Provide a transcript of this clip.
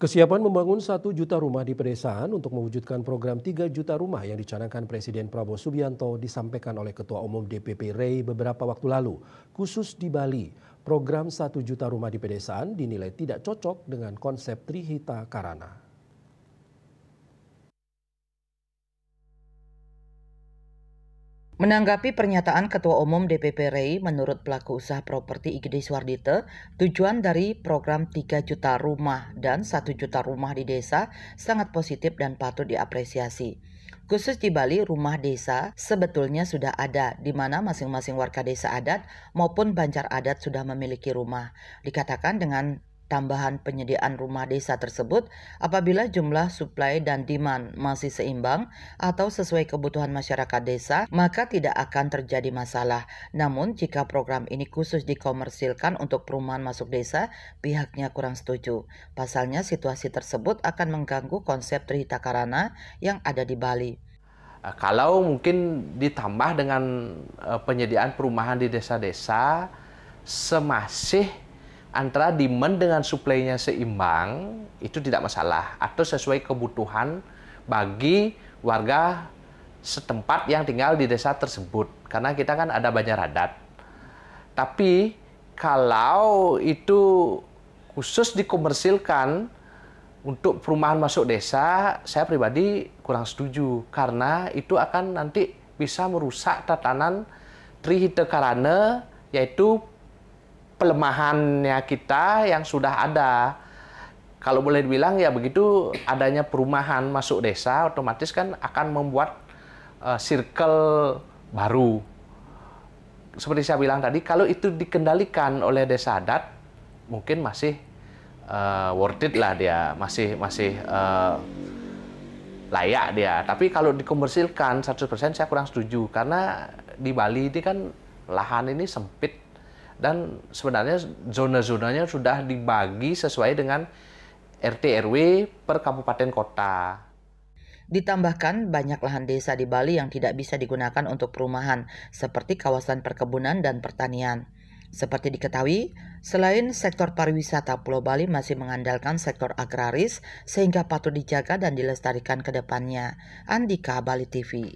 Kesiapan membangun 1 juta rumah di pedesaan untuk mewujudkan program 3 juta rumah yang dicanangkan Presiden Prabowo Subianto disampaikan oleh Ketua Umum DPP Rey beberapa waktu lalu. Khusus di Bali, program 1 juta rumah di pedesaan dinilai tidak cocok dengan konsep Trihita Karana. Menanggapi pernyataan Ketua Umum DPP Rey, menurut pelaku usaha properti Igede Suardite, tujuan dari program 3 juta rumah dan 1 juta rumah di desa sangat positif dan patut diapresiasi. Khusus di Bali, rumah desa sebetulnya sudah ada, di mana masing-masing warga desa adat maupun banjar adat sudah memiliki rumah. Dikatakan dengan tambahan penyediaan rumah desa tersebut, apabila jumlah supply dan demand masih seimbang atau sesuai kebutuhan masyarakat desa, maka tidak akan terjadi masalah. Namun jika program ini khusus dikomersilkan untuk perumahan masuk desa, pihaknya kurang setuju. Pasalnya situasi tersebut akan mengganggu konsep Trihita Karana yang ada di Bali. Kalau mungkin ditambah dengan penyediaan perumahan di desa-desa, semasih antara demand dengan supply-nya seimbang, itu tidak masalah. Atau sesuai kebutuhan bagi warga setempat yang tinggal di desa tersebut. Karena kita kan ada banjar adat. Tapi kalau itu khusus dikomersilkan untuk perumahan masuk desa, saya pribadi kurang setuju. Karena itu akan nanti bisa merusak tatanan Trihita Karana, yaitu pelemahannya kita yang sudah ada. Kalau boleh dibilang ya begitu, adanya perumahan masuk desa otomatis kan akan membuat circle baru. Seperti saya bilang tadi, kalau itu dikendalikan oleh desa adat, mungkin masih worth it lah dia, masih layak dia. Tapi kalau dikomersilkan 100% saya kurang setuju, karena di Bali ini kan lahan ini sempit. Dan sebenarnya zona-zonanya sudah dibagi sesuai dengan RT RW per kabupaten kota. Ditambahkan banyak lahan desa di Bali yang tidak bisa digunakan untuk perumahan, seperti kawasan perkebunan dan pertanian. Seperti diketahui, selain sektor pariwisata, Pulau Bali masih mengandalkan sektor agraris sehingga patut dijaga dan dilestarikan ke depannya. Andika, Bali TV.